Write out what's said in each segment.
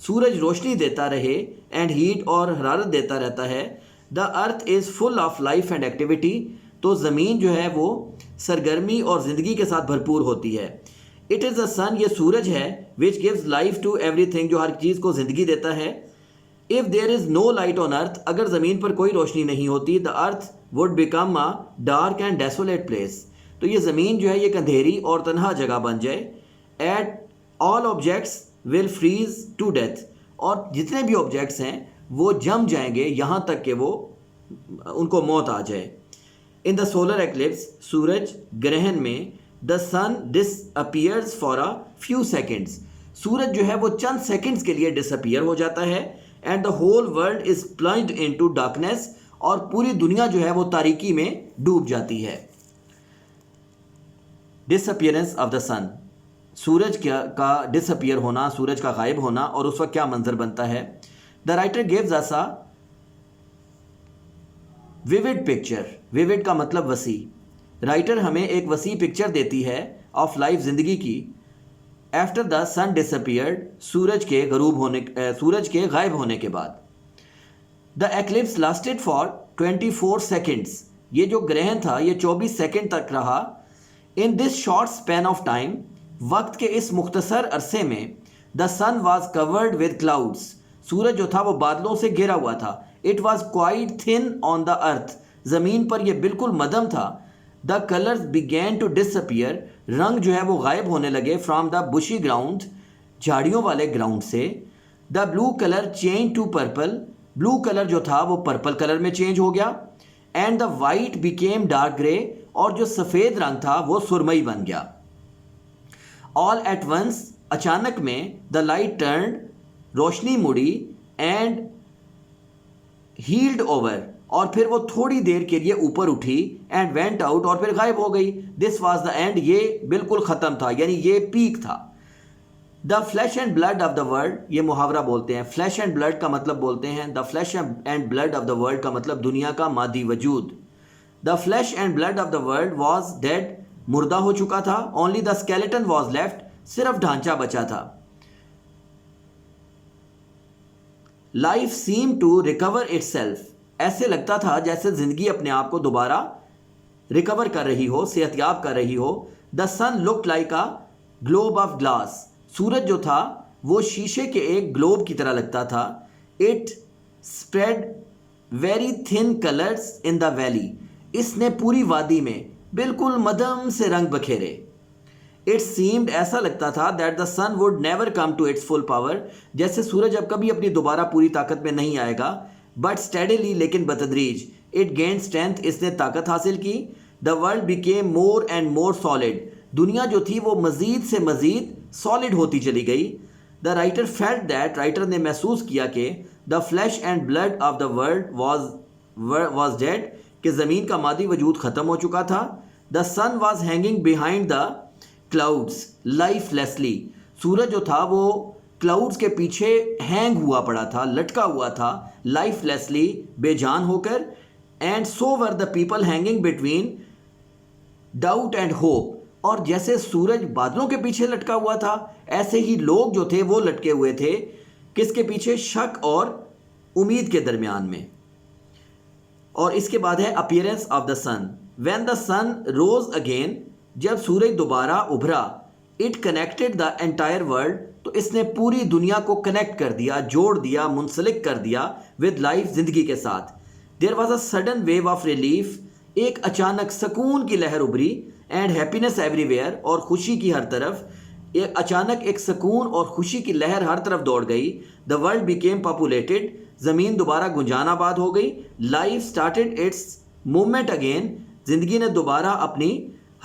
سورج روشنی دیتا رہے اینڈ ہیٹ اور حرارت دیتا رہتا ہے. The earth is full of life and activity. تو زمین جو ہے وہ سرگرمی اور زندگی کے ساتھ بھرپور ہوتی ہے. It is the sun. یہ سورج ہے which gives life to everything. جو ہر چیز کو زندگی دیتا ہے. If there is no light on earth. اگر زمین پر کوئی روشنی نہیں ہوتی, the earth would become a dark and desolate place. تو یہ زمین جو ہے یہ اندھیری اور تنہا جگہ بن جائے. At all objects will freeze to death. اور جتنے بھی آبجیکٹس ہیں وہ جم جائیں گے یہاں تک کہ وہ ان کو موت آ جائے. ان دا سولر ایکلپس. سورج گرہن میں the sun dish appears for a few seconds. سورج جو ہے وہ چند سیکنڈس کے لیے ڈس اپیئر ہو جاتا ہے. And the whole world is plunged into darkness. اور پوری دنیا جو ہے وہ تاریکی میں ڈوب جاتی ہے. ڈس اپیئرنس آف دا سن. سورج کا ڈس اپیئر ہونا, سورج کا غائب ہونا, اور اس وقت کیا منظر بنتا ہے. The writer gives us a vivid picture. Vivid کا مطلب وسیع. رائٹر ہمیں ایک وسیع پکچر دیتی ہے آف لائف, زندگی کی. After the sun disappeared. سورج کے غائب ہونے کے بعد. The eclipse lasted for 24 seconds. یہ جو گرہن تھا یہ 24 سیکنڈ تک رہا. In this short span of time. وقت کے اس مختصر عرصے میں the sun was covered with clouds. سورج جو تھا وہ بادلوں سے گھرا ہوا تھا. It was quite thin on the earth. زمین پر یہ بالکل مدھم تھا. دا colours begin to disappear. رنگ جو ہے وہ غائب ہونے لگے فرام دا بشی گراؤنڈ. جھاڑیوں والے گراؤنڈ سے. The blue colour change to purple. Blue colour جو تھا وہ پرپل کلر میں چینج ہو گیا. And the white became dark grey. اور جو سفید رنگ تھا وہ سرمئی بن گیا. All at once. اچانک میں دا لائٹ ٹرنڈ. روشنی مڑی. And held over. اور پھر وہ تھوڑی دیر کے لیے اوپر اٹھی. And went out. اور پھر غائب ہو گئی. This was the end. یہ بالکل ختم تھا, یعنی یہ پیک تھا. The flesh and blood of the world. یہ محاورہ بولتے ہیں. فلیش اینڈ بلڈ کا مطلب بولتے ہیں the flesh and blood of the world کا مطلب دنیا کا مادی وجود. The flesh and blood of the world was dead. مردہ ہو چکا تھا. Only the skeleton was left. صرف ڈھانچہ بچا تھا. Life seemed to recover itself. ایسے لگتا تھا جیسے زندگی اپنے آپ کو دوبارہ ریکور کر رہی ہو, صحت یاب کر رہی ہو. The sun looked like a globe of glass. سورج جو تھا وہ شیشے کے ایک گلوب کی طرح لگتا تھا. It spread very thin colours in the valley. اس نے پوری وادی میں بالکل مدھم سے رنگ بکھیرے. It seemed. ایسا لگتا تھا that the sun would never come to its full power. جیسے سورج اب کبھی اپنی دوبارہ پوری طاقت میں نہیں آئے گا. بٹ اسٹیڈیلی. لیکن بتدریج. It gain strength. اس نے طاقت حاصل کی. دا world became more and more solid. دنیا جو تھی وہ مزید سے مزید سالڈ ہوتی چلی گئی. The writer felt that. Writer نے محسوس کیا کہ the flesh and blood of the world was dead. کہ زمین کا مادی وجود ختم ہو چکا تھا. The sun was hanging behind the clouds lifelessly. سورج جو تھا وہ کلاؤڈس کے پیچھے ہینگ ہوا پڑا تھا, لٹکا ہوا تھا, لائف لیسلی, بے جان ہو کر. And so were the people hanging between doubt and hope. اور جیسے سورج بادلوں کے پیچھے لٹکا ہوا تھا ایسے ہی لوگ جو تھے وہ لٹکے ہوئے تھے. کس کے پیچھے؟ شک اور امید کے درمیان میں. اور اس کے بعد ہے appearance of the sun. When the sun rose again. جب سورج دوبارہ ابھرا. It connected the entire world. تو اس نے پوری دنیا کو کنیکٹ کر دیا, جوڑ دیا, منسلک کر دیا ود لائف, زندگی کے ساتھ. There was a sudden wave of relief. ایک اچانک سکون کی لہر ابھری. And happiness everywhere. اور خوشی کی ہر طرف. اچانک ایک سکون اور خوشی کی لہر ہر طرف دوڑ گئی. The world became populated. زمین دوبارہ گنجان آباد ہو گئی. Life started its movement again. زندگی نے دوبارہ اپنی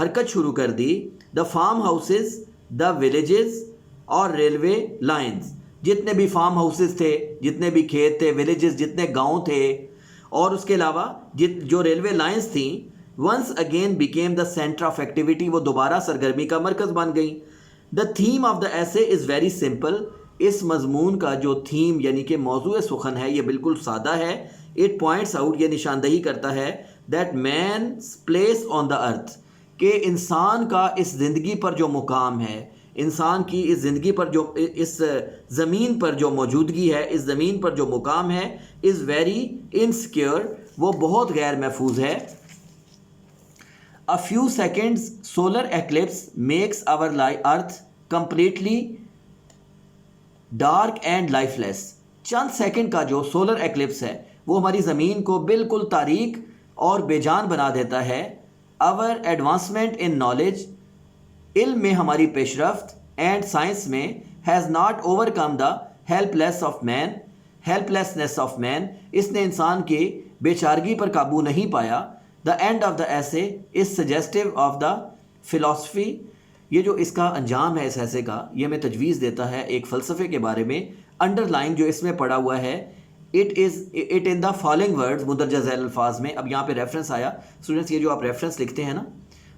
حرکت شروع کر دی. The farm houses, the villages اور ریلوے لائنز. جتنے بھی فارم ہاؤسز تھے, جتنے بھی کھیت تھے, ولیجز جتنے گاؤں تھے, اور اس کے علاوہ جو ریلوے لائنز تھیں, once again became the centre of activity. وہ دوبارہ سرگرمی کا مرکز بن گئی. دا تھیم آف دا ایسے از ویری سمپل. اس مضمون کا جو تھیم یعنی کہ موضوع سخن ہے یہ بالکل سادہ ہے. It points out. یہ نشاندہی کرتا ہے that means place on the ارتھ. کہ انسان کا اس زندگی پر جو مقام ہے, انسان کی اس زندگی پر جو اس زمین پر جو موجودگی ہے, اس زمین پر جو مقام ہے, از ویری انسیکیور, وہ بہت غیر محفوظ ہے. A few seconds solar eclipse makes our earth completely dark and lifeless. چند سیکنڈ کا جو سولر ایکلپس ہے وہ ہماری زمین کو بالکل تاریک اور بے جان بنا دیتا ہے. Our advancement in knowledge, علم میں ہماری پیش رفت, اینڈ سائنس میں, has not overcome the helplessness of man, اس نے انسان کے بے چارگی پر قابو نہیں پایا. The end of the essay is suggestive of the philosophy. یہ جو اس کا انجام ہے اس ایسے کا, یہ ہمیں تجویز دیتا ہے ایک فلسفے کے بارے میں. انڈر لائن جو اس میں پڑا ہوا ہے, it in the following words, مندرجہ ذیل الفاظ میں. اب یہاں پہ ریفرنس آیا. اسٹوڈنٹس یہ جو آپ ریفرنس لکھتے ہیں نا,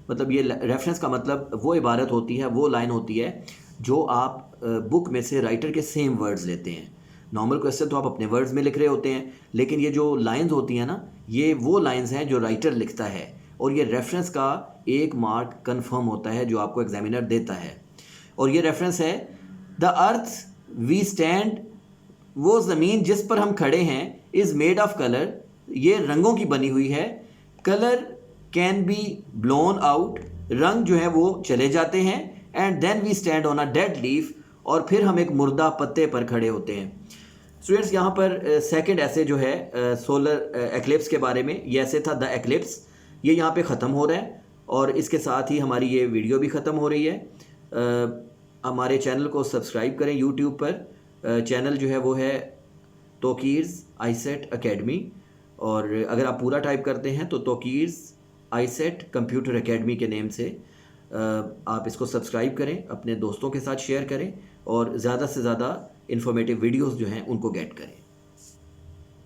مطلب یہ ریفرنس کا مطلب وہ عبارت ہوتی ہے, وہ لائن ہوتی ہے جو آپ بک میں سے رائٹر کے سیم ورڈز لیتے ہیں. نارمل کویسچن تو آپ اپنے ورڈز میں لکھ رہے ہوتے ہیں, لیکن یہ جو لائنز ہوتی ہیں نا, یہ وہ لائنز ہیں جو رائٹر لکھتا ہے, اور یہ ریفرنس کا ایک مارک کنفرم ہوتا ہے جو آپ کو ایگزامینر دیتا ہے. اور یہ ریفرنس ہے دا ارتھ وی اسٹینڈ, وہ زمین جس پر ہم کھڑے ہیں, از میڈ آف کلر, یہ رنگوں کی بنی ہوئی ہے. Colour can be blown out, رنگ جو ہیں وہ چلے جاتے ہیں. And then we stand on a dead leaf, اور پھر ہم ایک مردہ پتے پر کھڑے ہوتے ہیں. اسٹوڈنٹس یہاں پر سیکنڈ ایسے جو ہے سولر ایکلپس کے بارے میں, یہ ایسے تھا دا ایکلپس, یہ یہاں پہ ختم ہو رہا ہے, اور اس کے ساتھ ہی ہماری یہ ویڈیو بھی ختم ہو رہی ہے. ہمارے چینل کو سبسکرائب کریں یوٹیوب پر. چینل جو ہے وہ ہے توقیرز آئی سیٹ اکیڈمی, اور اگر آپ پورا ٹائپ کرتے ہیں تو توقیرز آئی سیٹ کمپیوٹر اکیڈمی کے نیم سے آپ اس کو سبسکرائب کریں, اپنے دوستوں کے ساتھ شیئر کریں, اور زیادہ سے زیادہ انفارمیٹیو ویڈیوز جو ہیں ان کو گیٹ کریں.